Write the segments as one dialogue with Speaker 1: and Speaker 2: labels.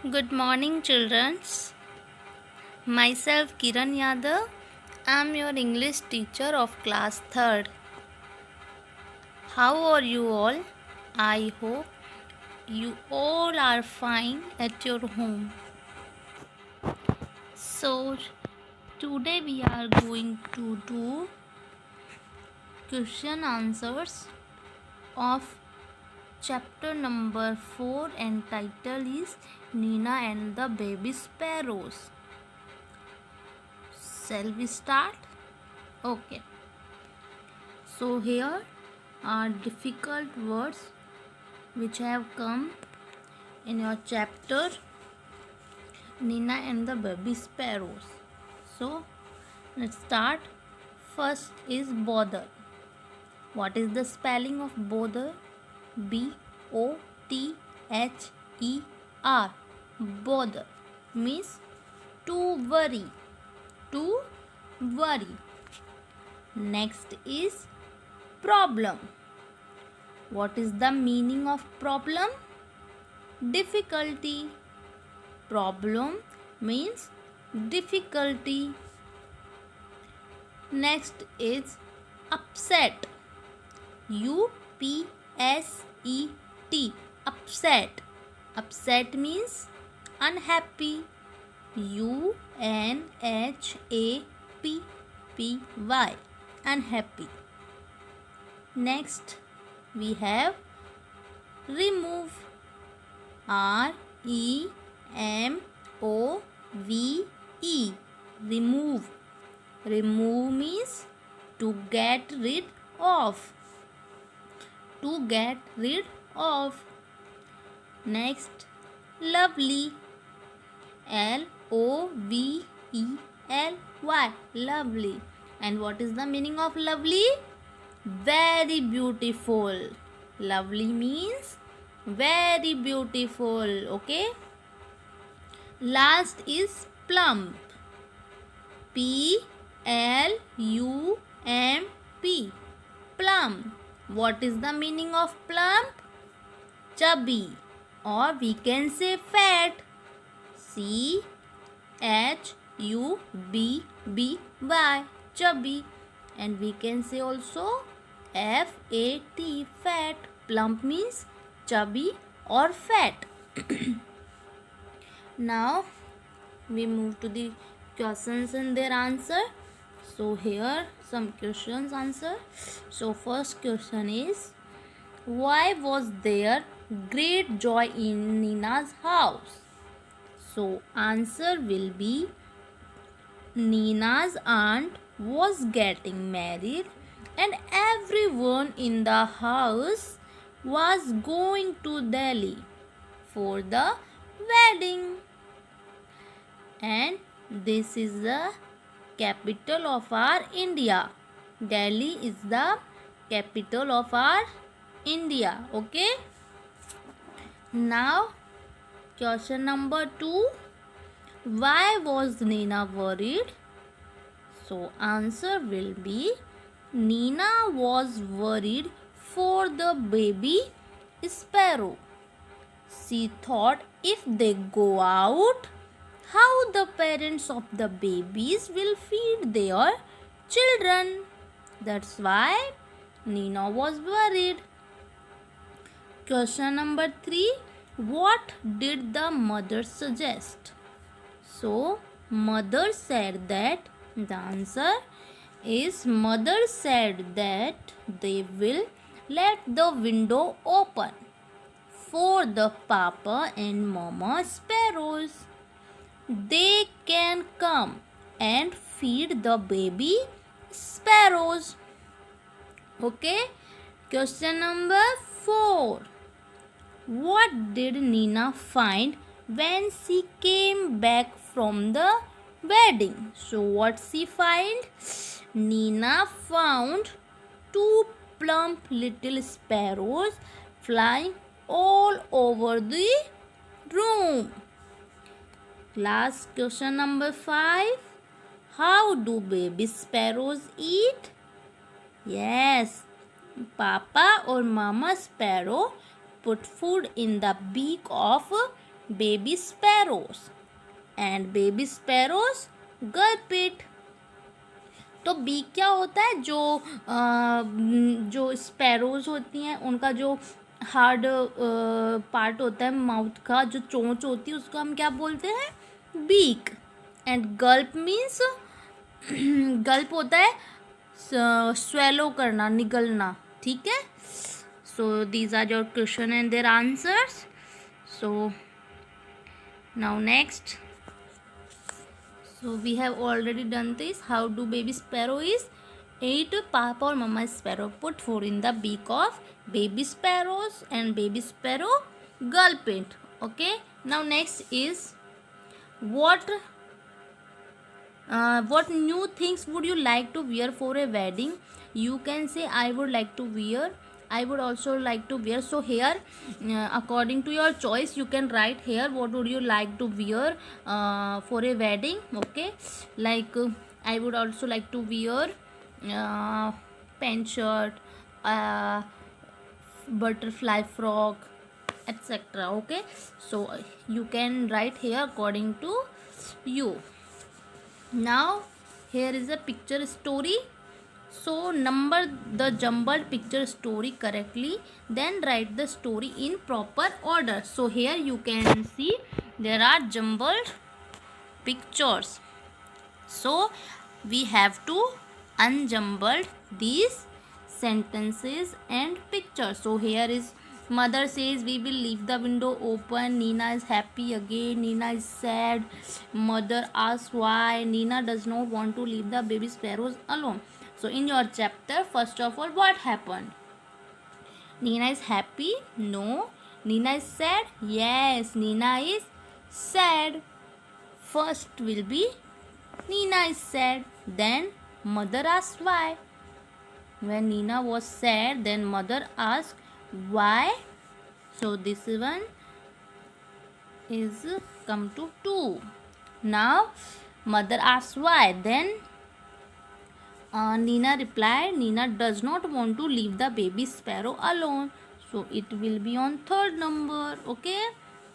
Speaker 1: Good morning, children. Myself Kiran Yadav. I am your English teacher of class 3rd. How are you all? I hope you all are fine at your home. So, today we are going to do question answers of chapter number 4 and title is Nina and the Baby Sparrows. Shall we start? Okay. So here are difficult words which have come in your chapter Nina and the Baby Sparrows. So let's start. First is bother. What is the spelling of bother? B-O-T-H-E-R. Bother means to worry. To worry. Next is problem. What is the meaning of problem? Difficulty. Problem means difficulty. Next is upset. U-P-S-E-T. Upset. Upset means unhappy. U-N-H-A-P-P-Y. Unhappy. Next we have remove. R-E-M-O-V-E. Remove. Remove means to get rid of. To get rid of. Next, lovely. L-O-V-E-L-Y. Lovely. And what is the meaning of lovely? Very beautiful. Lovely means very beautiful. Okay. Last is plump. P-L-U-M-P. Plump. What is the meaning of plump? Chubby, or we can say fat. C-H-U-B-B-Y. Chubby. And we can say also F-A-T. Fat. Plump means chubby or fat. Now we move to the questions and their answer. So here some questions answer. So first question is, why was there great joy in Nina's house? So answer will be, Nina's aunt was getting married and everyone in the house was going to Delhi for the wedding. And this is the capital of our India. Delhi is the capital of our India. Okay. Now question number 2. Why was Nina worried? So answer will be, Nina was worried for the baby sparrow. She thought if they go out, how the parents of the babies will feed their children. That's why Nina was worried. Question number 3. What did the mother suggest? So, mother said that, the answer is, mother said that they will let the window open for the papa and mama sparrows. They can come and feed the baby sparrows. Okay. Question number 4. What did Nina find when she came back from the wedding? So what she find? Nina found 2 plump little sparrows flying all over the room. Last question number 5. How do baby sparrows eat? Yes, Papa or Mama sparrow put food in the beak of baby sparrows and baby sparrows gulp it. तो beak क्या होता है? जो sparrows होती हैं उनका जो hard part होता है माउथ का, जो चोंच होती है, उसको हम क्या बोलते हैं? Beak. And gulp means gulp होता है स्वेलो करना, निगलना. ठीक है. So these are your question and their answers. So now next. So we have already done this. How do baby sparrow is? Eat papa or mama sparrow put food in the beak of baby sparrows and baby sparrow gulp it. Okay. Now next is what new things would you like to wear for a wedding? You can say I would like to wear. I would also like to wear. So here, according to your choice, you can write here what would you like to wear for a wedding. Okay, like I would also like to wear pant shirt, butterfly frock, etc. Okay, so you can write here according to you. Now here is a picture story. So number the jumbled picture story correctly, then write the story in proper order. So here you can see there are jumbled pictures. So we have to unjumble these sentences and pictures. So here is mother says we will leave the window open. Nina is happy again. Nina is sad. Mother asks why. Nina does not want to leave the baby sparrows alone. So in your chapter, first of all, what happened? Nina is happy? No. Nina is sad? Yes, Nina is sad. First will be Nina is sad. Then mother asks why. When Nina was sad, then mother asked why. So this one is come to 2. Now mother asks why. Then Nina replied, Nina does not want to leave the baby sparrow alone. So it will be on 3rd number. Okay.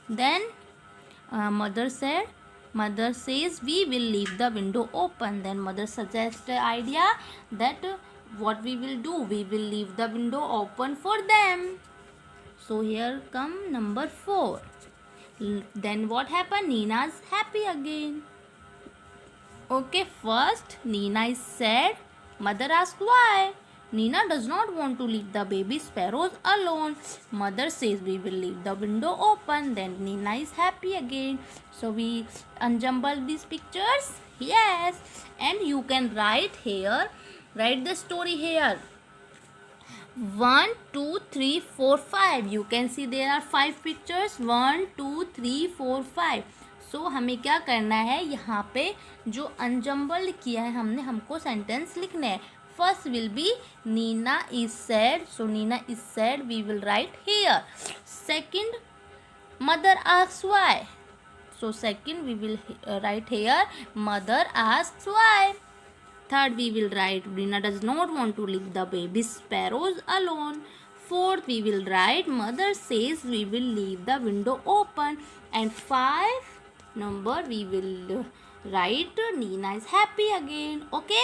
Speaker 1: Then mother says we will leave the window open. Then mother suggests the idea that what we will do, we will leave the window open for them. So here come number 4. Then what happened? Nina is happy again. Okay, first Nina is sad. Mother asks why. Nina does not want to leave the baby sparrows alone. Mother says we will leave the window open. Then Nina is happy again. So we unjumble these pictures. Yes. And you can write here. Write the story here. 1, 2, 3, 4, 5. You can see there are 5 pictures. 1, 2, 3, 4, 5. सो हमें क्या करना है, यहाँ पे जो अनजम्बल किया है हमने, हमको सेंटेंस लिखने हैं. First will be Nina is sad. So Nina is sad we will write here. Second mother asks why. So second we will write here mother asks why. Third we will write Nina does not want to leave the baby sparrows alone. Fourth we will write mother says we will leave the window open. And 5 number we will write Nina is happy again. Okay,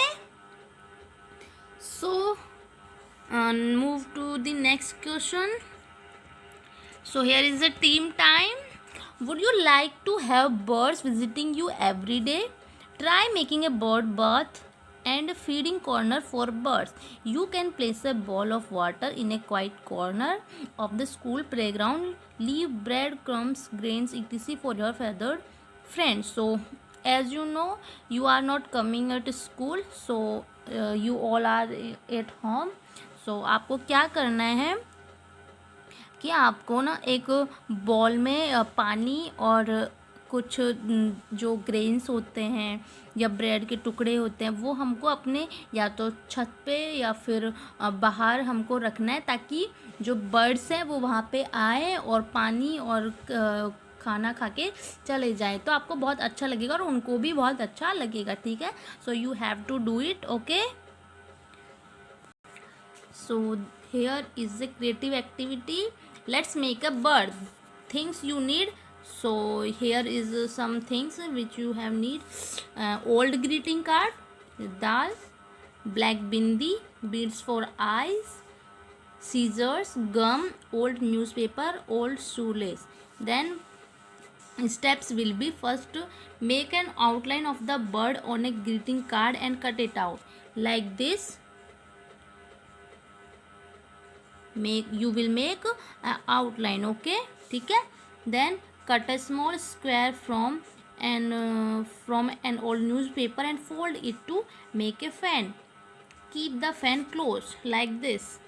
Speaker 1: so move to the next question. So here is the team time. Would you like to have birds visiting you every day? Try making a bird bath and feeding corner for birds. You can place a bowl of water in a quiet corner of the school playground. Leave bread crumbs, grains, etc. for your feathered friends. So as you know, you are not coming at school, so you all are at home. So आपको क्या करना है कि आपको ना एक ball में पानी और कुछ जो ग्रेन्स होते हैं या ब्रेड के टुकड़े होते हैं वो हमको अपने या तो छत पे या फिर बाहर हमको रखना है, ताकि जो बर्ड्स हैं वो वहाँ पे आए और पानी और खाना खा के चले जाएं. तो आपको बहुत अच्छा लगेगा और उनको भी बहुत अच्छा लगेगा. ठीक है. So you have to do it. Okay. So here is a creative activity. Let's make a bird. Things you need. So here is some things which you have need. Old greeting card, dal, black bindi, beads for eyes, scissors, gum, old newspaper, old shoelace. Then steps will be: first, make an outline of the bird on a greeting card and cut it out like this. You will make an outline, okay, ठीक है. Then cut a small square from an old newspaper and fold it to make a fan. Keep the fan closed like this.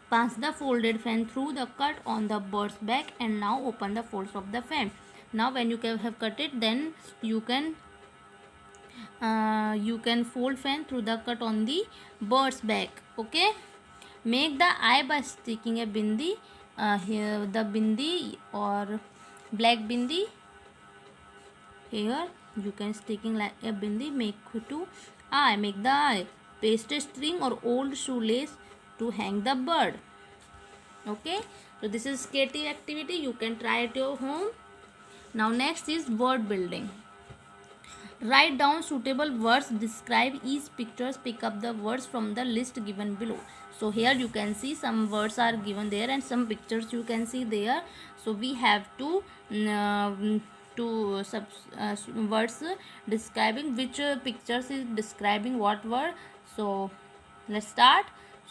Speaker 1: Pass the folded fan through the cut on the bird's back and now open the folds of the fan. Now when you have cut it, then you can fold fan through the cut on the bird's back, okay. Make the eye by sticking a bindi, here the bindi or black bindi, here you can sticking like a bindi, make to eye, make the eye. Paste a string or old shoelace to hang the bird, okay. So this is creative activity, you can try at your home. Now next is word building. Write down suitable words, describe each pictures, pick up the words from the list given below. So here you can see some words are given there and some pictures you can see there. So we have to words describing which pictures is describing what word. So let's start.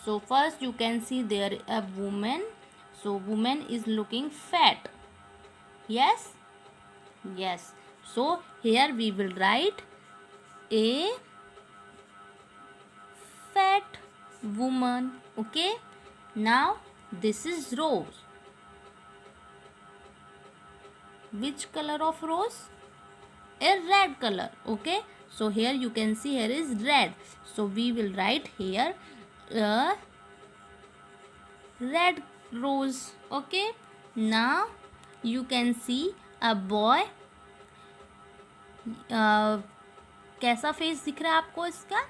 Speaker 1: So first you can see there a woman. So woman is looking fat. Yes. So here we will write a fat woman, okay. Now this is rose. Which color of rose? A red color, okay. So here you can see here is red. So we will write here a red rose, okay. Now you can see a boy. कैसा face दिख रहा है आपको इसका?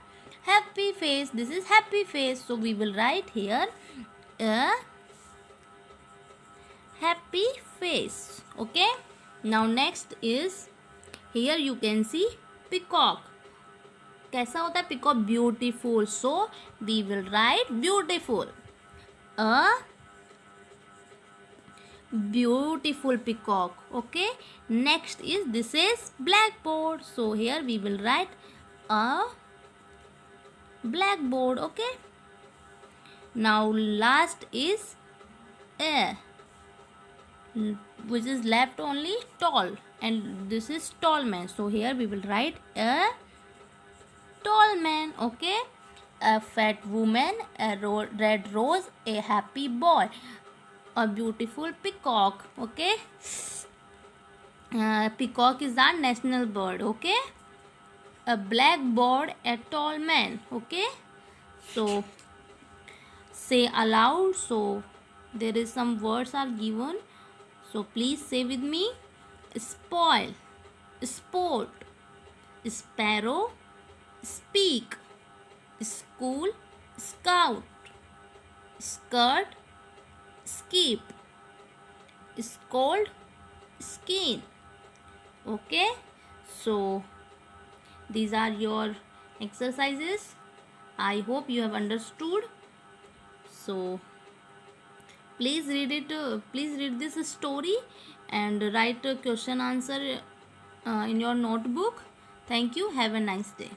Speaker 1: Happy face. This is happy face. So we will write here a happy face, okay. Now next is here you can see peacock. कैसा होता है peacock? Beautiful. So we will write beautiful. A beautiful peacock, okay. Next is this is blackboard. So here we will write a blackboard, okay. Now last is a, which is left only tall, and this is tall man. So here we will write a tall man, okay. A fat woman, a red rose, a happy boy, a beautiful peacock, okay. Peacock is our national bird, okay. A blackboard, a tall man, okay. So say aloud. So there is some words are given, so please say with me. Spoil, sport, sparrow, speak, school, scout, skirt, skip, scold, skin, okay. So these are your exercises. I hope you have understood. So please read it. Please read this story and write a question answer in your notebook. Thank you. Have a nice day.